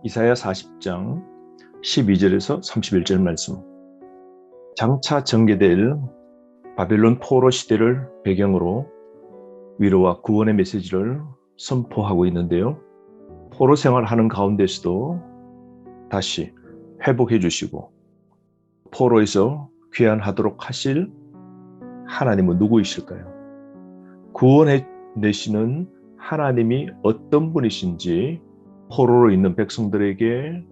이사야 40장 12절에서 31절 말씀. 장차 전개될 바벨론 포로 시대를 배경으로 위로와 구원의 메시지를 선포하고 있는데요. 포로 생활하는 가운데서도 다시 회복해 주시고 포로에서 귀환하도록 하실 하나님은 누구이실까요? 구원해 내시는 하나님이 어떤 분이신지 포로로 있는 백성들에게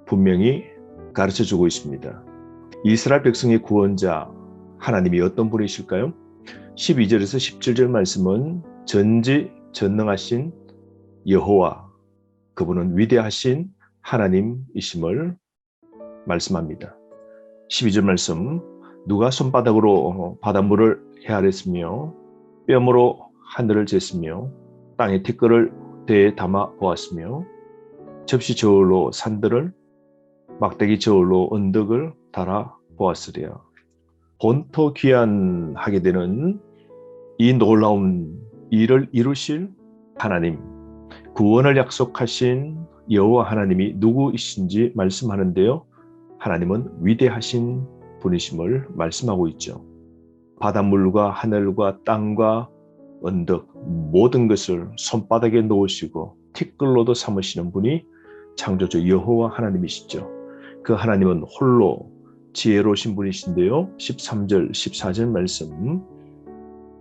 분명히 가르쳐주고 있습니다. 이스라엘 백성의 구원자 하나님이 어떤 분이실까요? 12절에서 17절 말씀은 전지전능하신 여호와, 그분은 위대하신 하나님이심을 말씀합니다. 12절 말씀, 누가 손바닥으로 바닷물을 헤아렸으며 뼘으로 하늘을 쟀으며 땅에 티끌을 대에 담아 보았으며 접시 저울로 산들을 막대기 저울로 언덕을 달아 보았으리라. 본토 귀환하게 되는 이 놀라운 일을 이루실 하나님, 구원을 약속하신 여호와 하나님이 누구이신지 말씀하는데요. 하나님은 위대하신 분이심을 말씀하고 있죠. 바닷물과 하늘과 땅과 언덕 모든 것을 손바닥에 놓으시고 티끌로도 삼으시는 분이 창조주 여호와 하나님이시죠. 그 하나님은 홀로 지혜로우신 분이신데요. 13절 14절 말씀,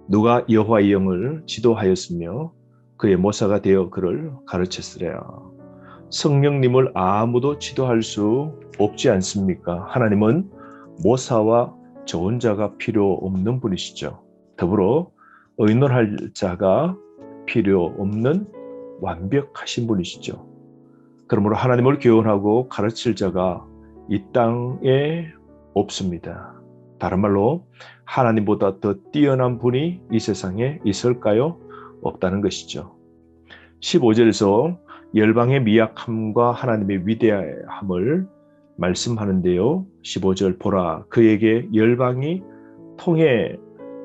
누가 여호와의 영을 지도하였으며 그의 모사가 되어 그를 가르쳤으랴. 성령님을 아무도 지도할 수 없지 않습니까? 하나님은 모사와 좋은 자가 필요 없는 분이시죠. 더불어 의논할 자가 필요 없는 완벽하신 분이시죠. 그러므로 하나님을 교훈하고 가르칠 자가 이 땅에 없습니다. 다른 말로 하나님보다 더 뛰어난 분이 이 세상에 있을까요? 없다는 것이죠. 15절에서 열방의 미약함과 하나님의 위대함을 말씀하는데요. 15절, 보라, 그에게 열방이 통에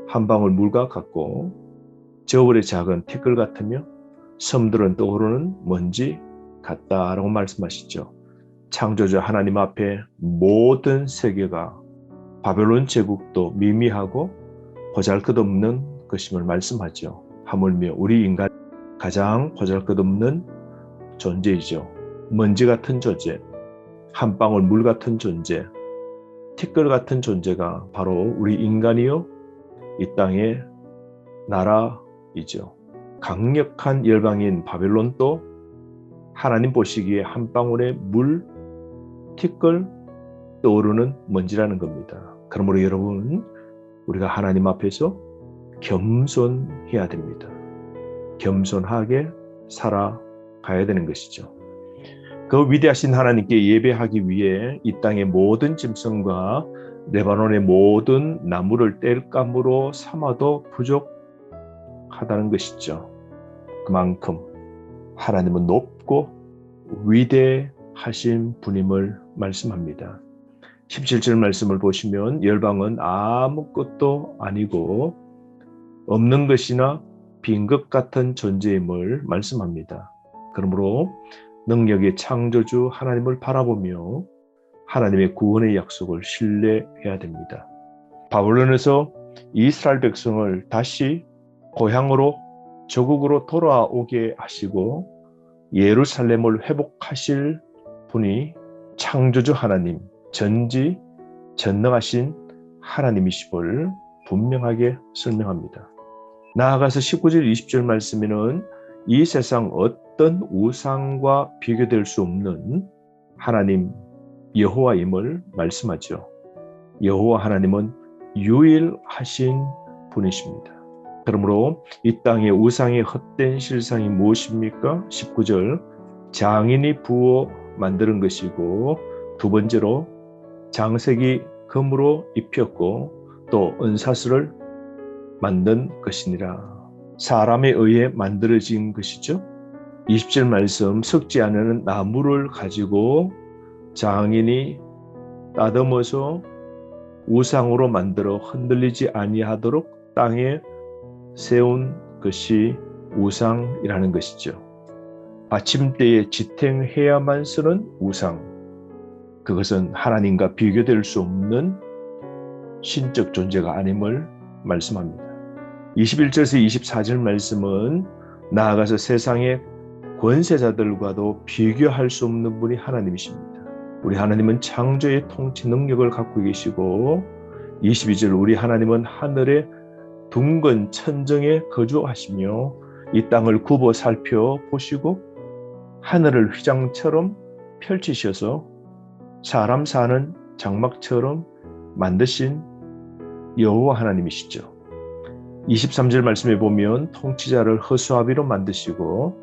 한 방울 물과 같고 저울의 작은 티끌 같으며 섬들은 떠오르는 먼지 같다라고 말씀하시죠. 창조주 하나님 앞에 모든 세계가 바벨론 제국도 미미하고 보잘것없는 것임을 말씀하죠. 하물며 우리 인간 가장 보잘것없는 존재이죠. 먼지 같은 존재, 한 방울 물 같은 존재, 티끌 같은 존재가 바로 우리 인간이요 이 땅의 나라이죠. 강력한 열방인 바벨론도 하나님 보시기에 한 방울의 물, 티끌, 떠오르는 먼지라는 겁니다. 그러므로 여러분, 우리가 하나님 앞에서 겸손해야 됩니다. 겸손하게 살아가야 되는 것이죠. 그 위대하신 하나님께 예배하기 위해 이 땅의 모든 짐승과 레바논의 모든 나무를 땔감으로 삼아도 부족하다는 것이죠. 그만큼 하나님은 높고 위대하신 분임을 말씀합니다. 17절 말씀을 보시면 열방은 아무것도 아니고 없는 것이나 빈 것 같은 존재임을 말씀합니다. 그러므로 능력의 창조주 하나님을 바라보며 하나님의 구원의 약속을 신뢰해야 됩니다. 바벨론에서 이스라엘 백성을 다시 고향으로 조국으로 돌아오게 하시고 예루살렘을 회복하실 분이 창조주 하나님, 전지전능하신 하나님이심을 분명하게 설명합니다. 나아가서 19절 20절 말씀에는 이 세상 어떤 우상과 비교될 수 없는 하나님 여호와임을 말씀하죠. 여호와 하나님은 유일하신 분이십니다. 그러므로 이 땅의 우상의 헛된 실상이 무엇입니까? 19절, 장인이 부어 만드는 것이고 두 번째로 장색이 금으로 입혔고 또 은사슬을 만든 것이니라. 사람에 의해 만들어진 것이죠. 20절 말씀, 썩지 않는 나무를 가지고 장인이 따듬어서 우상으로 만들어 흔들리지 아니하도록 땅에 세운 것이 우상이라는 것이죠. 받침대에 지탱해야만 쓰는 우상, 그것은 하나님과 비교될 수 없는 신적 존재가 아님을 말씀합니다. 21절에서 24절 말씀은 나아가서 세상의 권세자들과도 비교할 수 없는 분이 하나님이십니다. 우리 하나님은 창조의 통치 능력을 갖고 계시고, 22절 우리 하나님은 하늘의 둥근 천정에 거주하시며 이 땅을 굽어 살펴보시고 하늘을 휘장처럼 펼치셔서 사람 사는 장막처럼 만드신 여호와 하나님이시죠. 23절 말씀에 보면 통치자를 허수아비로 만드시고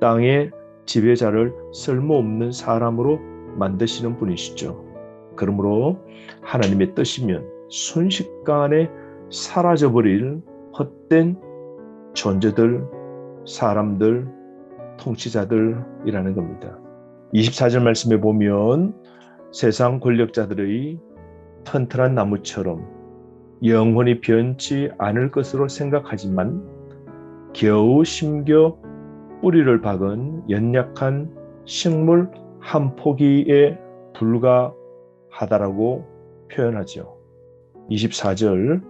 땅의 지배자를 쓸모없는 사람으로 만드시는 분이시죠. 그러므로 하나님의 뜻이면 순식간에 사라져버릴 헛된 존재들, 사람들, 통치자들이라는 겁니다. 24절 말씀에 보면 세상 권력자들의 튼튼한 나무처럼 영원히 변치 않을 것으로 생각하지만 겨우 심겨 뿌리를 박은 연약한 식물 한 포기에 불과하다라고 표현하죠. 24절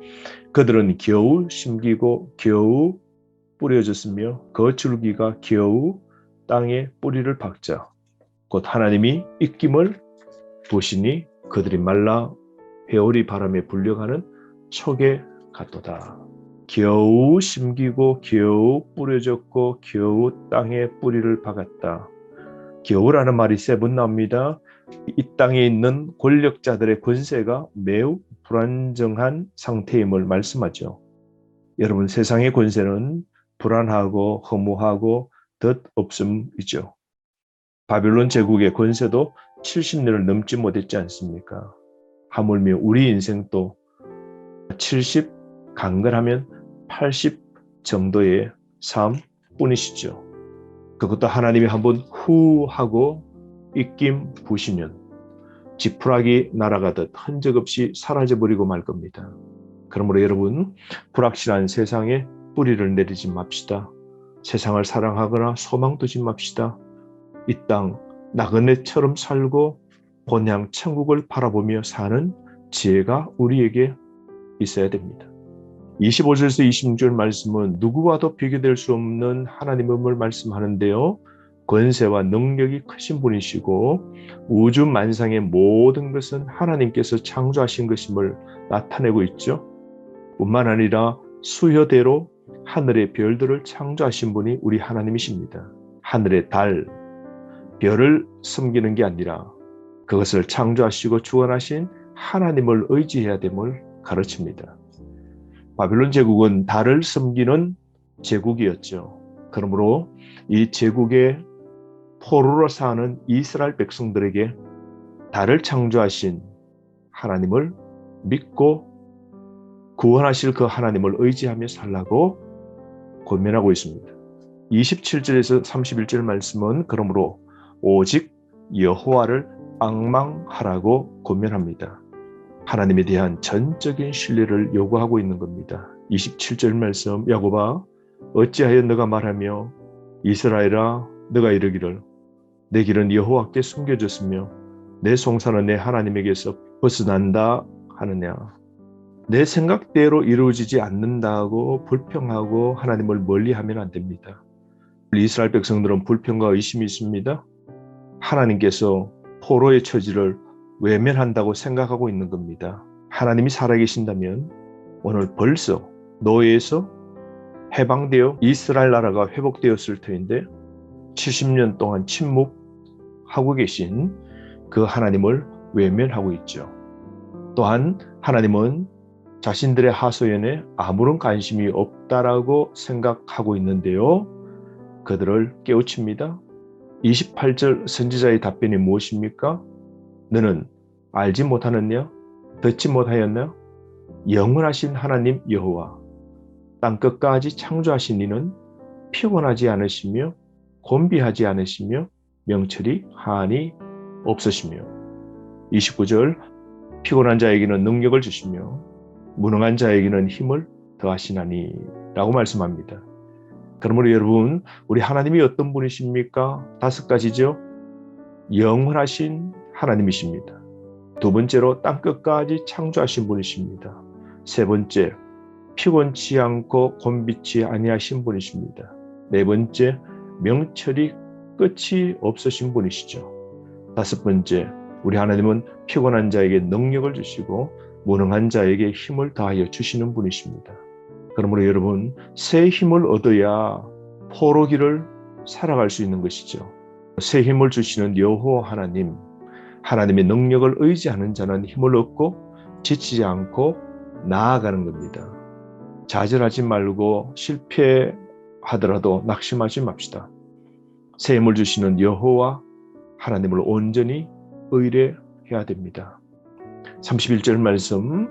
그들은 겨우 심기고 겨우 뿌려졌으며 그 줄기가 겨우 땅에 뿌리를 박자 곧 하나님이 입김을 보시니 그들이 말라 회오리 바람에 불려가는 촉에 같도다. 겨우 심기고 겨우 뿌려졌고 겨우 땅에 뿌리를 박았다. 겨우라는 말이 세 번 나옵니다. 이 땅에 있는 권력자들의 권세가 매우 불안정한 상태임을 말씀하죠. 여러분, 세상의 권세는 불안하고 허무하고 덧없음이죠. 바빌론 제국의 권세도 70년을 넘지 못했지 않습니까? 하물며 우리 인생도 70 강건하면 80 정도의 삶뿐이시죠. 그것도 하나님이 한번 후 하고 입김 부시면 지푸라기 날아가듯 흔적 없이 사라져버리고 말 겁니다. 그러므로 여러분, 불확실한 세상에 뿌리를 내리지 맙시다. 세상을 사랑하거나 소망 두지 맙시다. 이 땅 나그네처럼 살고 본향 천국을 바라보며 사는 지혜가 우리에게 있어야 됩니다. 25절에서 26절 말씀은 누구와도 비교될 수 없는 하나님을 말씀하는데요. 권세와 능력이 크신 분이시고 우주 만상의 모든 것은 하나님께서 창조하신 것임을 나타내고 있죠. 뿐만 아니라 수효대로 하늘의 별들을 창조하신 분이 우리 하나님이십니다. 하늘의 달, 별을 섬기는 게 아니라 그것을 창조하시고 주관하신 하나님을 의지해야 됨을 가르칩니다. 바빌론 제국은 달을 섬기는 제국이었죠. 그러므로 이 제국의 포로로 사는 이스라엘 백성들에게 달을 창조하신 하나님을 믿고 구원하실 그 하나님을 의지하며 살라고 권면하고 있습니다. 27절에서 31절 말씀은 그러므로 오직 여호와를 앙망하라고 권면합니다. 하나님에 대한 전적인 신뢰를 요구하고 있는 겁니다. 27절 말씀, 야곱아 어찌하여 너가 말하며 이스라엘아 너가 이르기를 내 길은 여호와께 숨겨졌으며 내 송사는 내 하나님에게서 벗어난다 하느냐. 내 생각대로 이루어지지 않는다고 불평하고 하나님을 멀리하면 안 됩니다. 이스라엘 백성들은 불평과 의심이 있습니다. 하나님께서 포로의 처지를 외면한다고 생각하고 있는 겁니다. 하나님이 살아계신다면 오늘 벌써 노예에서 해방되어 이스라엘 나라가 회복되었을 터인데 70년 동안 침묵하고 계신 그 하나님을 외면하고 있죠. 또한 하나님은 자신들의 하소연에 아무런 관심이 없다라고 생각하고 있는데요. 그들을 깨우칩니다. 28절 선지자의 답변이 무엇입니까? 너는 알지 못하느냐? 듣지 못하였냐? 영원하신 하나님 여호와 땅끝까지 창조하신 이는 피곤하지 않으시며 곤비하지 않으시며 명철이 한이 없으시며 29절 피곤한 자에게는 능력을 주시며 무능한 자에게는 힘을 더하시나니 라고 말씀합니다. 그러므로 여러분, 우리 하나님이 어떤 분이십니까? 5가지죠. 영원하신 하나님이십니다. 두 번째로 땅끝까지 창조하신 분이십니다. 세 번째, 피곤치 않고 곤비치 아니하신 분이십니다. 네 번째, 명철이 끝이 없으신 분이시죠. 다섯 번째, 우리 하나님은 피곤한 자에게 능력을 주시고 무능한 자에게 힘을 다하여 주시는 분이십니다. 그러므로 여러분, 새 힘을 얻어야 포로기를 살아갈 수 있는 것이죠. 새 힘을 주시는 여호와 하나님, 하나님의 능력을 의지하는 자는 힘을 얻고 지치지 않고 나아가는 겁니다. 좌절하지 말고 실패하더라도 낙심하지 맙시다. 새 힘을 주시는 여호와 하나님을 온전히 의뢰해야 됩니다. 31절 말씀,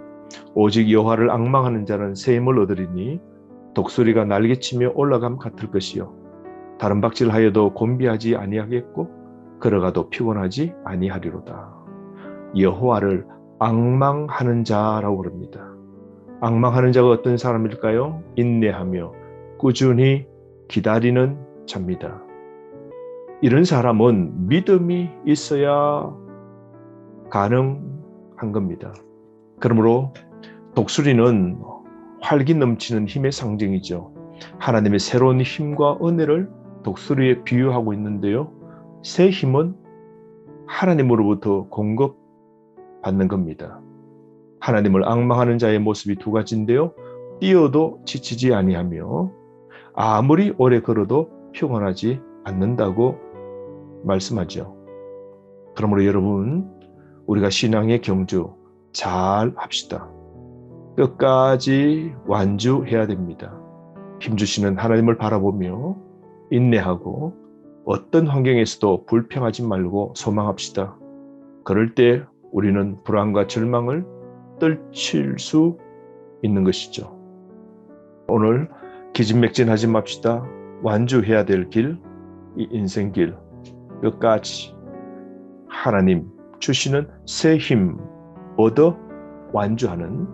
오직 여호와를 앙망하는 자는 새 힘을 얻으리니 독수리가 날개치며 올라감 같을 것이요 다른 박질하여도 곤비하지 아니하겠고 걸어가도 피곤하지 아니하리로다. 여호와를 앙망하는 자라고 그럽니다. 앙망하는 자가 어떤 사람일까요? 인내하며 꾸준히 기다리는 자입니다. 이런 사람은 믿음이 있어야 가능한 겁니다. 그러므로 독수리는 활기 넘치는 힘의 상징이죠. 하나님의 새로운 힘과 은혜를 독수리에 비유하고 있는데요. 새 힘은 하나님으로부터 공급받는 겁니다. 하나님을 앙망하는 자의 모습이 두 가지인데요. 뛰어도 지치지 아니하며 아무리 오래 걸어도 피곤하지 않는다고 말씀하죠. 그러므로 여러분, 우리가 신앙의 경주 잘 합시다. 끝까지 완주해야 됩니다. 힘주시는 하나님을 바라보며 인내하고 어떤 환경에서도 불평하지 말고 소망합시다. 그럴 때 우리는 불안과 절망을 떨칠 수 있는 것이죠. 오늘 기진맥진하지 맙시다. 완주해야 될 길, 이 인생길 끝까지 하나님 주시는 새 힘 얻어 완주하는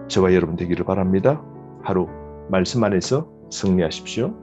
저와 여러분 되기를 바랍니다. 하루 말씀 안에서 승리하십시오.